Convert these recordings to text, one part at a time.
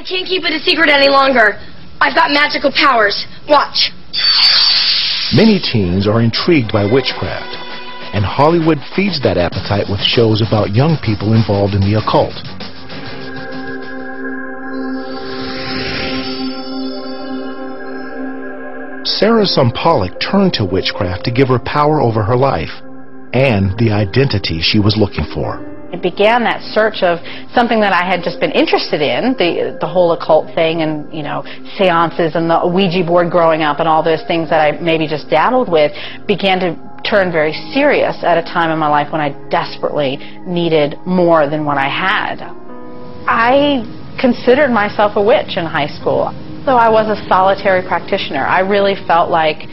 can't keep it a secret any longer. I've got magical powers. Watch. Many teens are intrigued by witchcraft, and Hollywood feeds that appetite with shows about young people involved in the occult. Sarah Pollock turned to witchcraft to give her power over her life and the identity she was looking for. It began that search of something that I had just been interested in, the whole occult thing, and, you know, seances and the Ouija board growing up and all those things that I maybe just dabbled with began to turn very serious at a time in my life when I desperately needed more than what I had. I considered myself a witch in high school. Though I was a solitary practitioner, I really felt like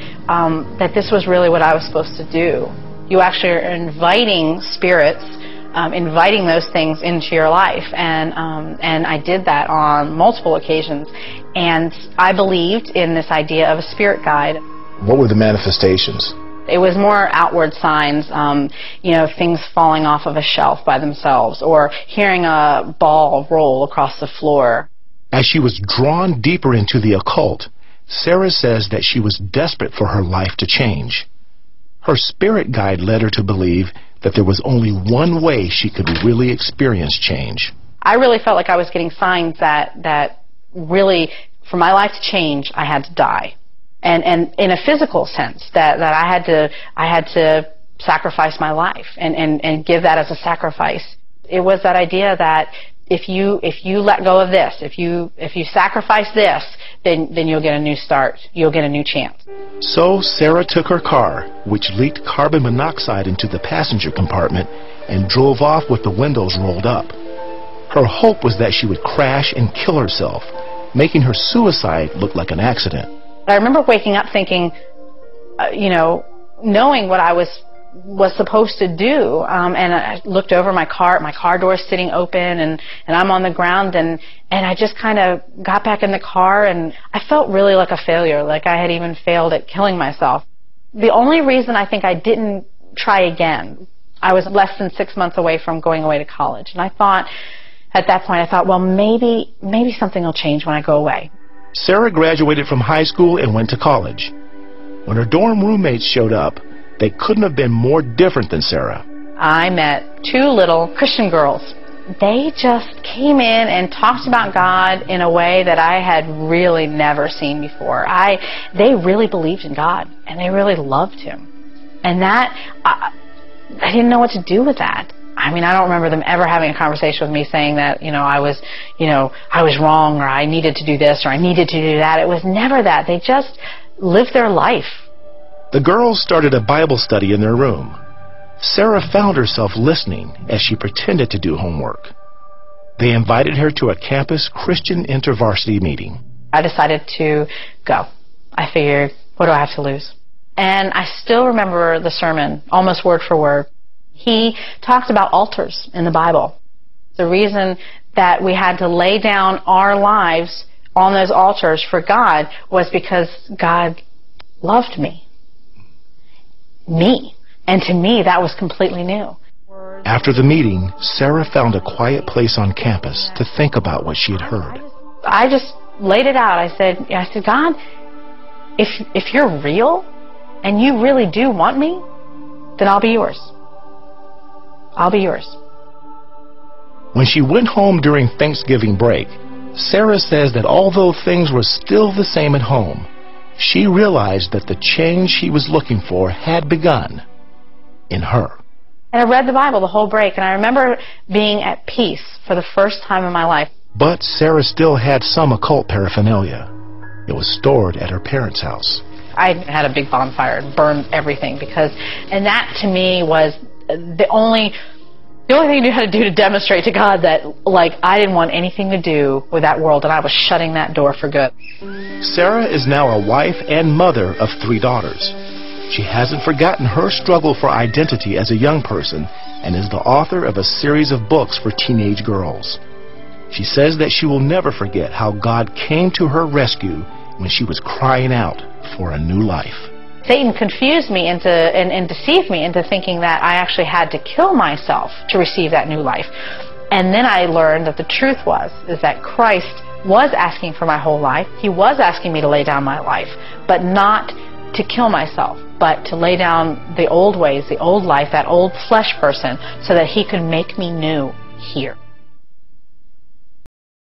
that this was really what I was supposed to do. You actually are inviting spirits, inviting those things into your life, and I did that on multiple occasions. And I believed in this idea of a spirit guide. What were the manifestations? It was more outward signs, you know, things falling off of a shelf by themselves, or hearing a ball roll across the floor. As she was drawn deeper into the occult, Sarah says that she was desperate for her life to change. Her spirit guide led her to believe that there was only one way she could really experience change. I really felt like I was getting signs that really, for my life to change, I had to die. And in a physical sense, that I had to sacrifice my life and give that as a sacrifice. It was that idea that if you let go of this, if you sacrifice this, then you'll get a new start. You'll get a new chance. So Sarah took her car, which leaked carbon monoxide into the passenger compartment, and drove off with the windows rolled up. Her hope was that she would crash and kill herself, making her suicide look like an accident. I remember waking up thinking, you know, knowing what I was supposed to do, and I looked over my car door is sitting open, and I'm on the ground, and I just kind of got back in the car, and I felt really like a failure, like I had even failed at killing myself. The only reason I think I didn't try again, I was less than 6 months away from going away to college, and I thought, at that point, well, maybe something will change when I go away. Sarah graduated from high school and went to college. When her dorm roommates showed up, they couldn't have been more different than Sarah. I met two little Christian girls. They just came in and talked about God in a way that I had really never seen before. They really believed in God, and they really loved Him. And that, I didn't know what to do with that. I mean, I don't remember them ever having a conversation with me saying that, I was wrong, or I needed to do this, or I needed to do that. It was never that. They just lived their life. The girls started a Bible study in their room. Sarah found herself listening as she pretended to do homework. They invited her to a campus Christian intervarsity meeting. I decided to go. I figured, what do I have to lose? And I still remember the sermon, almost word for word. He talked about altars in the Bible. The reason that we had to lay down our lives on those altars for God was because God loved me. And to me, that was completely new. After the meeting, Sarah found a quiet place on campus to think about what she had heard. I just laid it out. I said, God, if you're real and you really do want me, then I'll be yours. I'll be yours. When she went home during Thanksgiving break, Sarah says that although things were still the same at home, she realized that the change she was looking for had begun in her. And I read the Bible the whole break, and I remember being at peace for the first time in my life. But Sarah still had some occult paraphernalia. It was stored at her parents' house. I had a big bonfire and burned everything and that to me was the only thing I knew how to do to demonstrate to God that, I didn't want anything to do with that world, and I was shutting that door for good. Sarah is now a wife and mother of 3 daughters. She hasn't forgotten her struggle for identity as a young person and is the author of a series of books for teenage girls. She says that she will never forget how God came to her rescue when she was crying out for a new life. Satan confused me and deceived me into thinking that I actually had to kill myself to receive that new life. And then I learned that the truth is that Christ was asking for my whole life. He was asking me to lay down my life, but not to kill myself, but to lay down the old ways, the old life, that old flesh person, so that he could make me new here.